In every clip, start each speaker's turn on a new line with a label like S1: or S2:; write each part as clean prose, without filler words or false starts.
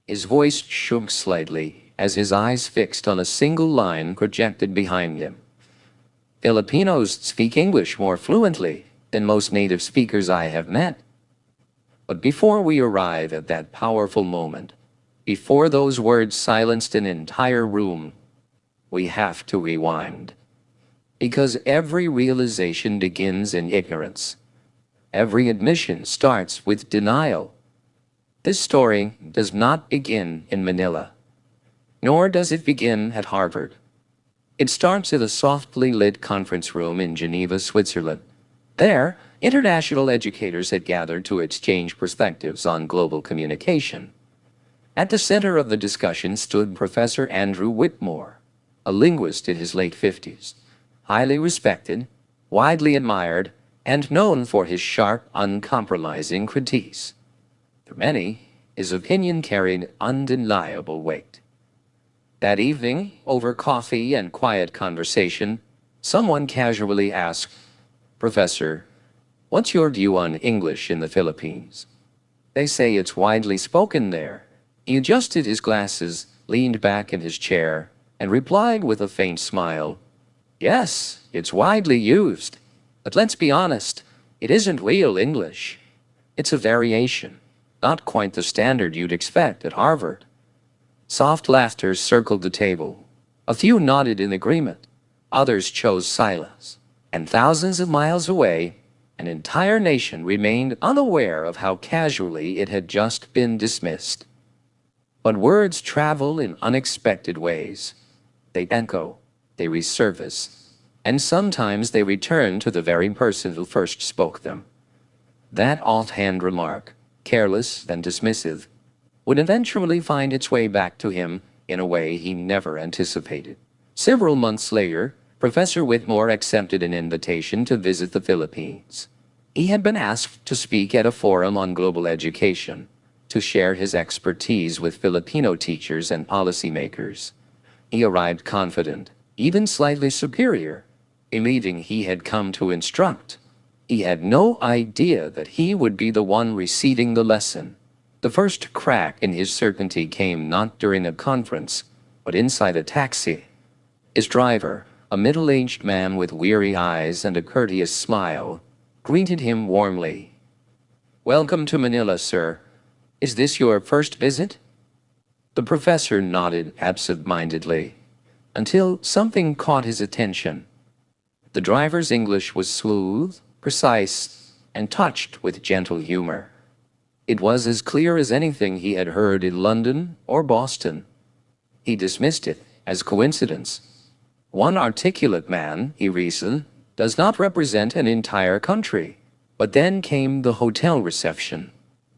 S1: His voice shook slightly as his eyes fixed on a single line projected behind him. Filipinos speak English more fluently than most native speakers I have met. But before we arrive at that powerful moment, before those words silenced an entire room, we have to rewind. Because every realization begins in ignorance. Every admission starts with denial. This story does not begin in Manila, nor does it begin at Harvard. It starts at a softly lit conference room in Geneva, Switzerland. There, international educators had gathered to exchange perspectives on global communication. At the center of the discussion stood Professor Andrew Whitmore, a linguist in his late 50s, highly respected, widely admired, and known for his sharp, uncompromising critiques. For many, his opinion carried undeniable weight. That evening, over coffee and quiet conversation, someone casually asked, "Professor, what's your view on English in the Philippines? They say it's widely spoken there." He adjusted his glasses, leaned back in his chair, and replied with a faint smile, "Yes, it's widely used. But let's be honest, it isn't real English. It's a variation, not quite the standard you'd expect at Harvard." Soft laughter circled the table. A few nodded in agreement. Others chose silence. And thousands of miles away, an entire nation remained unaware of how casually it had just been dismissed. But words travel in unexpected ways. They echo, they resurface, and sometimes they return to the very person who first spoke them. That offhand remark, careless and dismissive, would eventually find its way back to him in a way he never anticipated. Several months later, Professor Whitmore accepted an invitation to visit the Philippines. He had been asked to speak at a forum on global education, to share his expertise with Filipino teachers and policymakers. He arrived confident, even slightly superior, believing he had come to instruct. He had no idea that he would be the one receiving the lesson. The first crack in his certainty came not during a conference, but inside a taxi. His driver, a middle-aged man with weary eyes and a courteous smile, greeted him warmly. "Welcome to Manila, sir. Is this your first visit?" The professor nodded absent-mindedly, until something caught his attention. The driver's English was smooth, precise, and touched with gentle humor. It was as clear as anything he had heard in London or Boston. He dismissed it as coincidence. One articulate man, he reasoned, does not represent an entire country. But then came the hotel reception.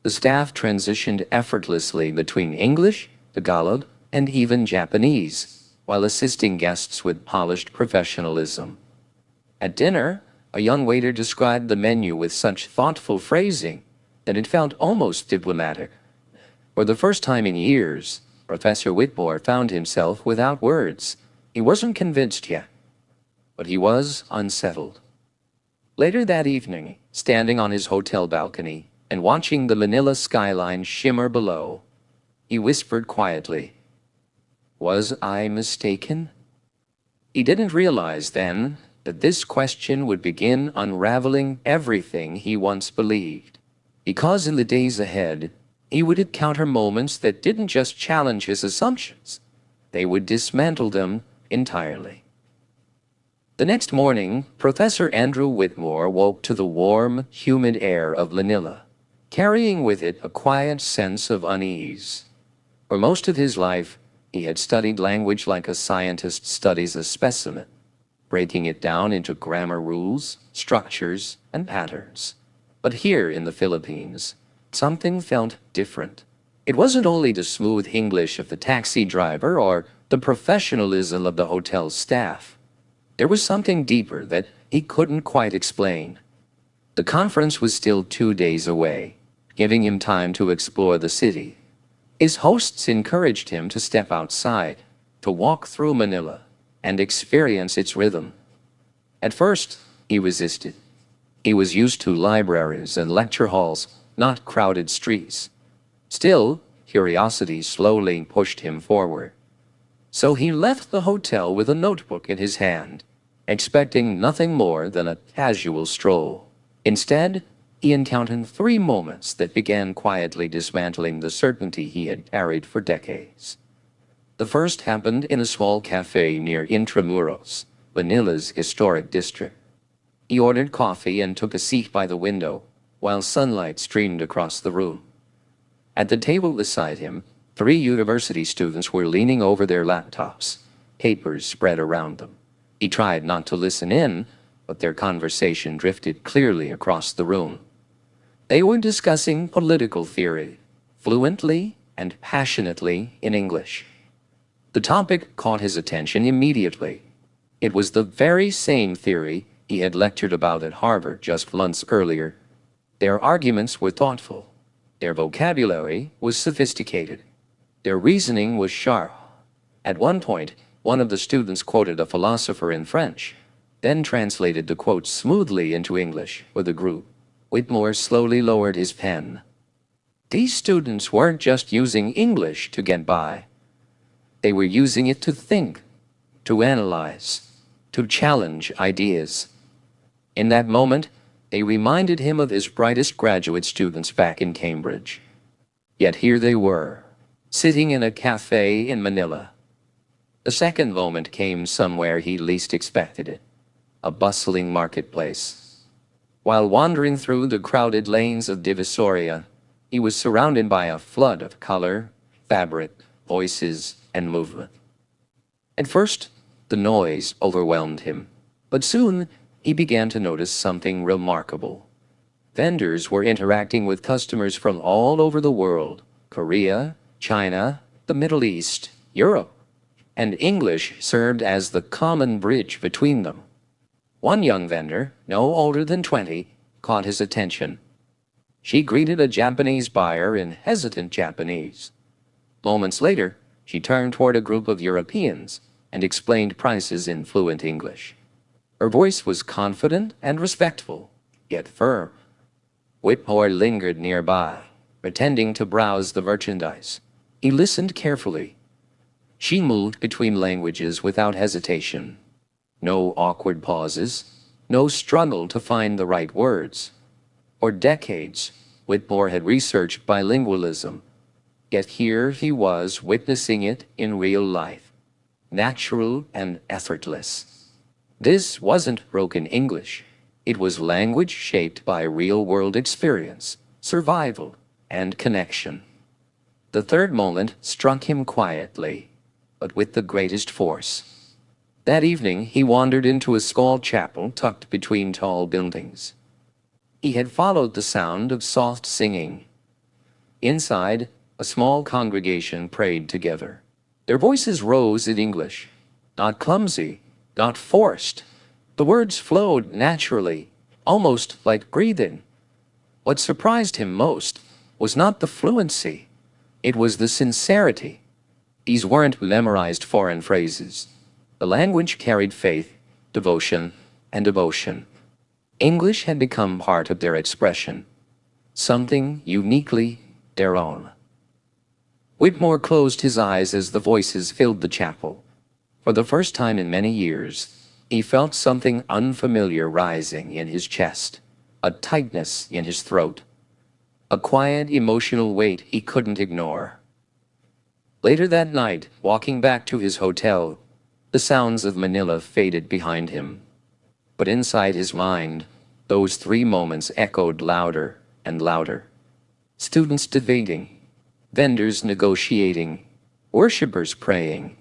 S1: The staff transitioned effortlessly between English, Tagalog, and even Japanese, while assisting guests with polished professionalism. At dinner, a young waiter described the menu with such thoughtful phrasing that it felt almost diplomatic. For the first time in years, Professor Whitmore found himself without words. He wasn't convinced yet, but he was unsettled. Later that evening, standing on his hotel balcony and watching the Manila skyline shimmer below, he whispered quietly, "Was I mistaken?" He didn't realize then that this question would begin unraveling everything he once believed. Because in the days ahead, he would encounter moments that didn't just challenge his assumptions, they would dismantle them entirely. The next morning, Professor Andrew Whitmore woke to the warm, humid air of Manila, carrying with it a quiet sense of unease. For most of his life, he had studied language like a scientist studies a specimen, breaking it down into grammar rules, structures, and patterns. But here in the Philippines, something felt different. It wasn't only the smooth English of the taxi driver or the professionalism of the hotel staff. There was something deeper that he couldn't quite explain. The conference was still 2 days away, giving him time to explore the city. His hosts encouraged him to step outside, to walk through Manila, and experience its rhythm. At first, he resisted. He was used to libraries and lecture halls, not crowded streets. Still, curiosity slowly pushed him forward. So he left the hotel with a notebook in his hand, expecting nothing more than a casual stroll. Instead, he encountered three moments that began quietly dismantling the certainty he had carried for decades. The first happened in a small cafe near Intramuros, Manila's historic district. He ordered coffee and took a seat by the window, while sunlight streamed across the room. At the table beside him, three university students were leaning over their laptops, papers spread around them. He tried not to listen in, but their conversation drifted clearly across the room. They were discussing political theory, fluently and passionately in English. The topic caught his attention immediately. It was the very same theory he had lectured about at Harvard just months earlier. Their arguments were thoughtful. Their vocabulary was sophisticated. Their reasoning was sharp. At one point, one of the students quoted a philosopher in French, then translated the quote smoothly into English for the group. Whitmore slowly lowered his pen. These students weren't just using English to get by. They were using it to think, to analyze, to challenge ideas. In that moment, they reminded him of his brightest graduate students back in Cambridge. Yet here they were, sitting in a cafe in Manila. The second moment came somewhere he least expected it, a bustling marketplace. While wandering through the crowded lanes of Divisoria, he was surrounded by a flood of color, fabric, voices, and movement. At first, the noise overwhelmed him, but soon he began to notice something remarkable. Vendors were interacting with customers from all over the world: Korea, China, the Middle East, Europe, and English served as the common bridge between them. One young vendor, no older than 20, caught his attention. She greeted a Japanese buyer in hesitant Japanese. Moments later, she turned toward a group of Europeans and explained prices in fluent English. Her voice was confident and respectful, yet firm. Whitmore lingered nearby, pretending to browse the merchandise. He listened carefully. She moved between languages without hesitation. No awkward pauses, no struggle to find the right words. For decades, Whitmore had researched bilingualism, yet here he was witnessing it in real life, natural and effortless. This wasn't broken English. It was language shaped by real-world experience, survival, and connection. The third moment struck him quietly, but with the greatest force. That evening, he wandered into a small chapel tucked between tall buildings. He had followed the sound of soft singing. Inside, a small congregation prayed together. Their voices rose in English, not clumsy, not forced. The words flowed naturally, almost like breathing. What surprised him most was not the fluency, it was the sincerity. These weren't memorized foreign phrases. The language carried faith, devotion, and emotion. English had become part of their expression, something uniquely their own. Whitmore closed his eyes as the voices filled the chapel. For the first time in many years, he felt something unfamiliar rising in his chest, a tightness in his throat, a quiet emotional weight he couldn't ignore. Later that night, walking back to his hotel, the sounds of Manila faded behind him. But inside his mind, those three moments echoed louder and louder. Students debating, vendors negotiating, worshippers praying.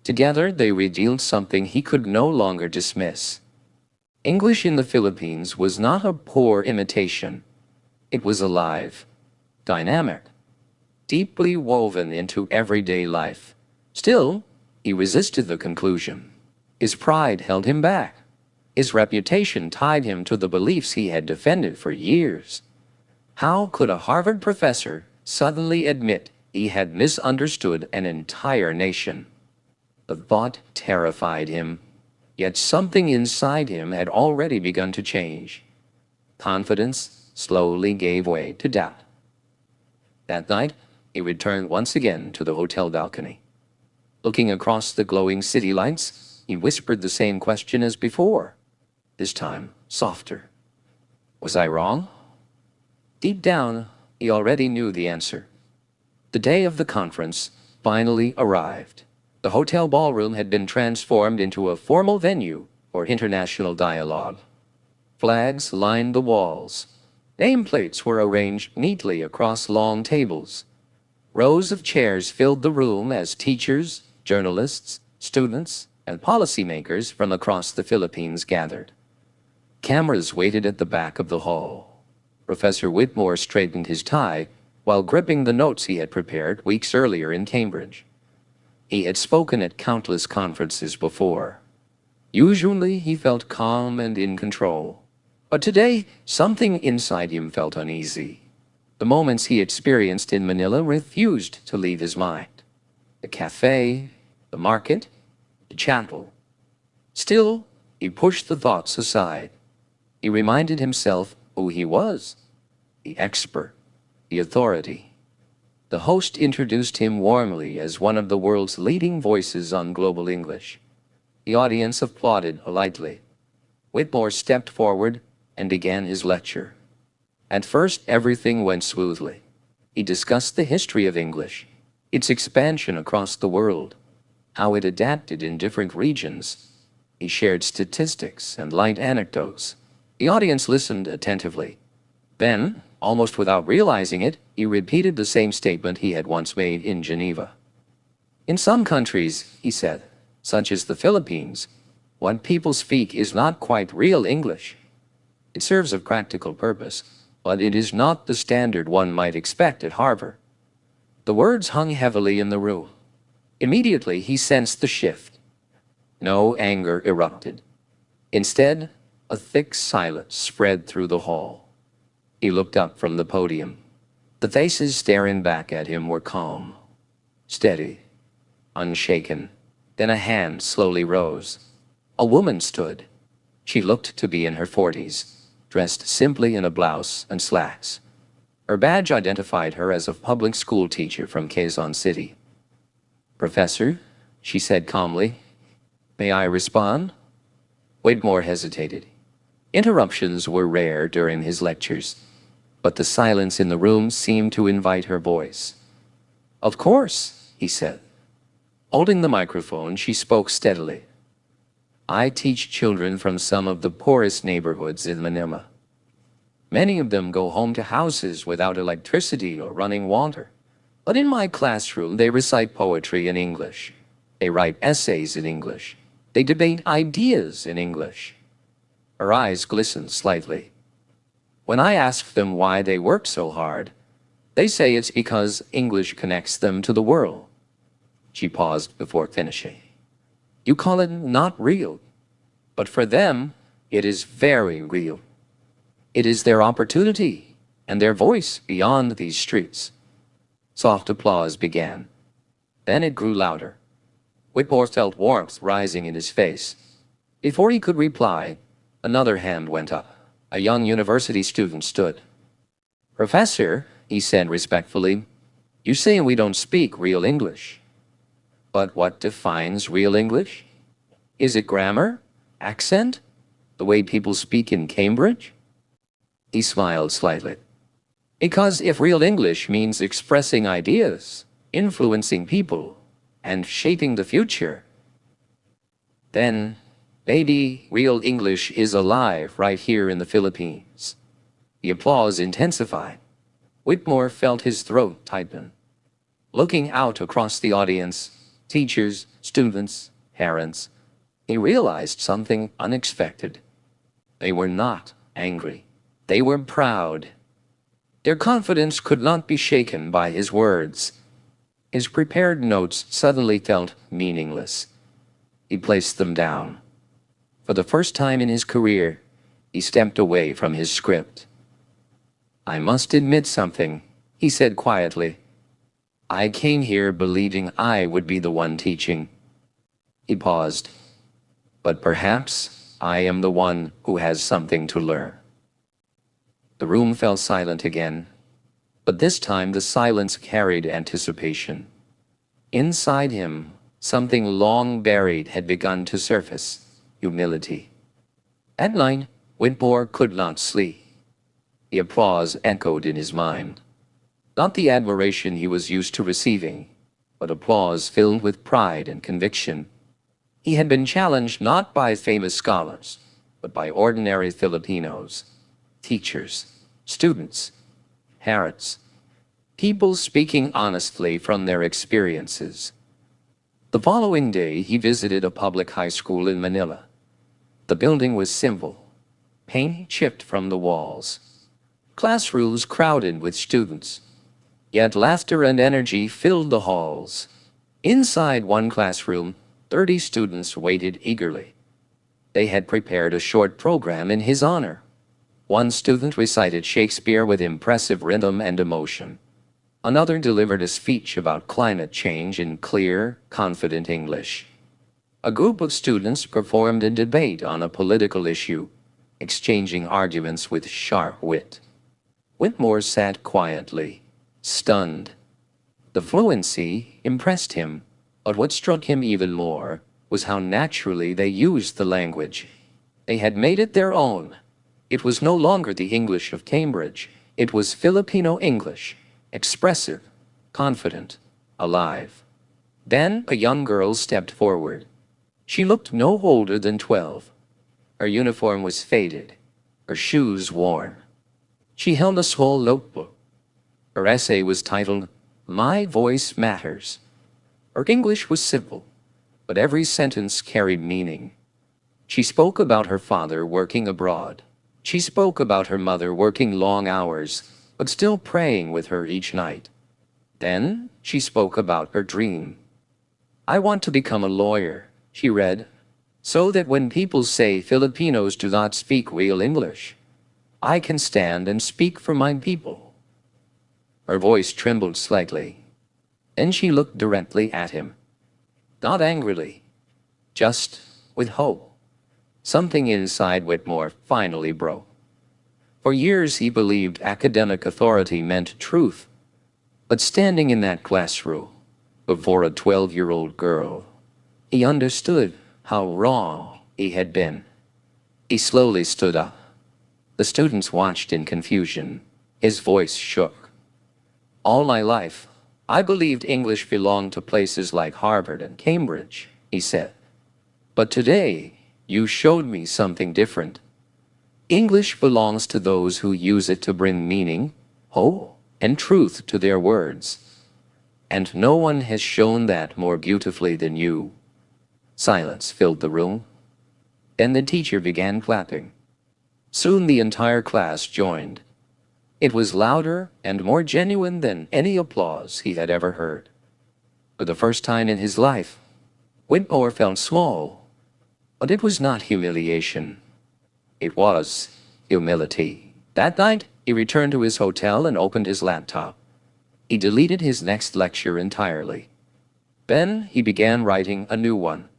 S1: Together, they revealed something he could no longer dismiss. English in the Philippines was not a poor imitation. It was alive, dynamic, deeply woven into everyday life. Still, he resisted the conclusion. His pride held him back. His reputation tied him to the beliefs he had defended for years. How could a Harvard professor suddenly admit he had misunderstood an entire nation? The thought terrified him, yet something inside him had already begun to change. Confidence slowly gave way to doubt. That night, he returned once again to the hotel balcony. Looking across the glowing city lights, he whispered the same question as before, this time softer. Was I wrong? Deep down, he already knew the answer. The day of the conference finally arrived. The hotel ballroom had been transformed into a formal venue for international dialogue. Flags lined the walls. Nameplates were arranged neatly across long tables. Rows of chairs filled the room as teachers, journalists, students, and policymakers from across the Philippines gathered. Cameras waited at the back of the hall. Professor Whitmore straightened his tie while gripping the notes he had prepared weeks earlier in Cambridge. He had spoken at countless conferences before. Usually he felt calm and in control. But today, something inside him felt uneasy. The moments he experienced in Manila refused to leave his mind. The cafe, the market, the chapel. Still, he pushed the thoughts aside. He reminded himself who he was, the expert, the authority. The host introduced him warmly as one of the world's leading voices on global English. The audience applauded politely. Whitmore stepped forward and began his lecture. At first, everything went smoothly. He discussed the history of English, its expansion across the world, how it adapted in different regions. He shared statistics and light anecdotes. The audience listened attentively. Then, almost without realizing it, he repeated the same statement he had once made in Geneva. In some countries, he said, such as the Philippines, what people speak is not quite real English. It serves a practical purpose, but it is not the standard one might expect at Harvard. The words hung heavily in the room. Immediately he sensed the shift. No anger erupted. Instead, a thick silence spread through the hall. He looked up from the podium. The faces staring back at him were calm, steady, unshaken. Then a hand slowly rose. A woman stood. She looked to be in her 40s. Dressed simply in a blouse and slacks. Her badge identified her as a public school teacher from Quezon City. "Professor," she said calmly, "may I respond?" Whitmore hesitated. Interruptions were rare during his lectures, but the silence in the room seemed to invite her voice. "Of course," he said. Holding the microphone, she spoke steadily. "I teach children from some of the poorest neighborhoods in Manila. Many of them go home to houses without electricity or running water. But in my classroom, they recite poetry in English. They write essays in English. They debate ideas in English." Her eyes glistened slightly. "When I ask them why they work so hard, they say it's because English connects them to the world." She paused before finishing. "You call it not real, but for them, it is very real. It is their opportunity and their voice beyond these streets." Soft applause began. Then it grew louder. Whitmore felt warmth rising in his face. Before he could reply, another hand went up. A young university student stood. "Professor," he said respectfully, "you say we don't speak real English. But what defines real English? Is it grammar? Accent? The way people speak in Cambridge?" He smiled slightly. "Because if real English means expressing ideas, influencing people, and shaping the future, then maybe real English is alive right here in the Philippines." The applause intensified. Whitmore felt his throat tighten. Looking out across the audience, teachers, students, parents, he realized something unexpected. They were not angry. They were proud. Their confidence could not be shaken by his words. His prepared notes suddenly felt meaningless. He placed them down. For the first time in his career, he stepped away from his script. "I must admit something," he said quietly. "I came here believing I would be the one teaching." He paused. "But perhaps I am the one who has something to learn." The room fell silent again. But this time the silence carried anticipation. Inside him, something long buried had begun to surface: humility. At night, Whitmore could not sleep. The applause echoed in his mind. Not the admiration he was used to receiving, but applause filled with pride and conviction. He had been challenged not by famous scholars, but by ordinary Filipinos, teachers, students, parents, people speaking honestly from their experiences. The following day, he visited a public high school in Manila. The building was simple, paint chipped from the walls, classrooms crowded with students. Yet laughter and energy filled the halls. Inside one classroom, 30 students waited eagerly. They had prepared a short program in his honor. One student recited Shakespeare with impressive rhythm and emotion. Another delivered a speech about climate change in clear, confident English. A group of students performed a debate on a political issue, exchanging arguments with sharp wit. Whitmore sat quietly, stunned. The fluency impressed him, but what struck him even more was how naturally they used the language. They had made it their own. It was no longer the English of Cambridge. It was Filipino English, expressive, confident, alive. Then a young girl stepped forward. She looked no older than 12. Her uniform was faded, her shoes worn. She held a small notebook. Her essay was titled, "My Voice Matters." Her English was simple, but every sentence carried meaning. She spoke about her father working abroad. She spoke about her mother working long hours, but still praying with her each night. Then she spoke about her dream. "I want to become a lawyer," she read, "so that when people say Filipinos do not speak real English, I can stand and speak for my people." Her voice trembled slightly. Then she looked directly at him. Not angrily, just with hope. Something inside Whitmore finally broke. For years he believed academic authority meant truth. But standing in that classroom, before a 12-year-old girl, he understood how wrong he had been. He slowly stood up. The students watched in confusion. His voice shook. "All my life, I believed English belonged to places like Harvard and Cambridge," he said. "But today, you showed me something different. English belongs to those who use it to bring meaning, hope, and truth to their words. And no one has shown that more beautifully than you." Silence filled the room. Then the teacher began clapping. Soon the entire class joined. It was louder and more genuine than any applause he had ever heard. For the first time in his life, Whitmore felt small, but it was not humiliation. It was humility. That night, he returned to his hotel and opened his laptop. He deleted his next lecture entirely. Then he began writing a new one.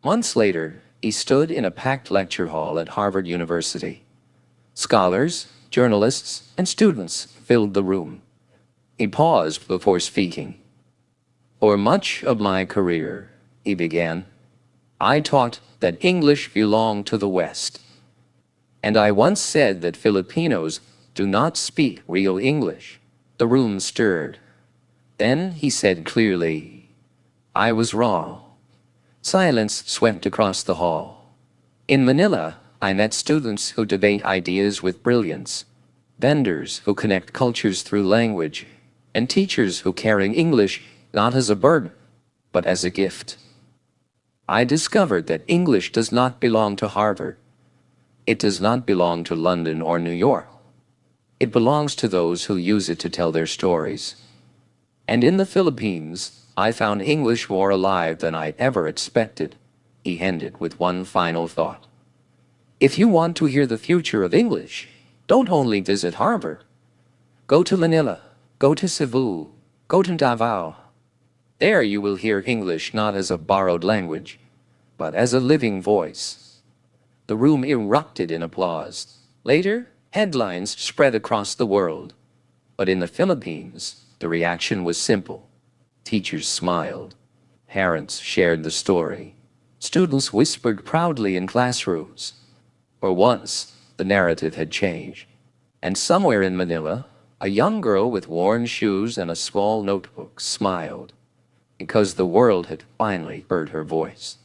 S1: Months later, he stood in a packed lecture hall at Harvard University. Scholars, journalists, and students filled the room. He paused before speaking. "For much of my career," he began, "I taught that English belonged to the West. And I once said that Filipinos do not speak real English." The room stirred. Then he said clearly, "I was wrong." Silence swept across the hall. In Manila, I met students who debate ideas with brilliance, vendors who connect cultures through language, and teachers who carry English not as a burden, but as a gift. I discovered that English does not belong to Harvard. It does not belong to London or New York. It belongs to those who use it to tell their stories. And in the Philippines, I found English more alive than I ever expected. He ended with one final thought. If you want to hear the future of English, don't only visit Harvard. Go to Manila, go to Cebu, go to Davao. There you will hear English not as a borrowed language, but as a living voice. The room erupted in applause. Later, headlines spread across the world. But in the Philippines, the reaction was simple. Teachers smiled. Parents shared the story. Students whispered proudly in classrooms. For once, the narrative had changed. And somewhere in Manila, a young girl with worn shoes and a small notebook smiled, because the world had finally heard her voice.